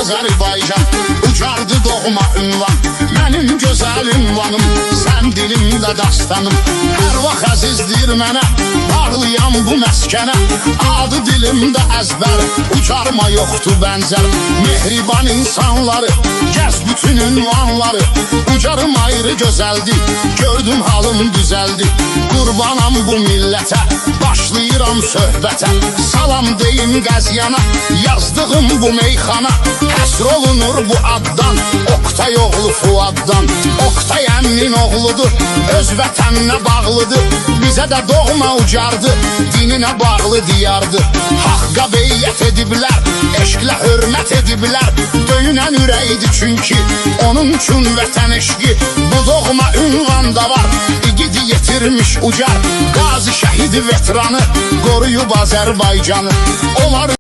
Azərbaycan, ucardı doğma ünvan. Mənim gözəl ünvanım, sən dilimdə dastanım. Hər vaxt əzizdir mənə, bağlıyam bu məskənə. Adı dilimdə əzbər, ucarma yoxdur bənzər. Mehriban insanları, gəz bütün ünvanları. Ucarım ayrı gözəldir, gördüm halım düzəldi. Qurbanam bu millətə, başlayıram söhbətə. Salam deyim qəzyana, yazdığım bu meyxana. Həsr olunur bu addan, Oktay oğlu Fuaddan. Oktay əmmin oğludur, öz vətəninə bağlıdır. Bizə də doğma ucardı, dininə bağlı diyardı. Haqqa beyyət ediblər, eşqlə hörmət ediblər. Döyünən ürəkdir çünki, onun üçün vətən eşqi. Bu doğma ünvanda var, igidi yetirmiş ucar. Qazi şəhidi veteranı, qoruyub Azərbaycanı. Onlar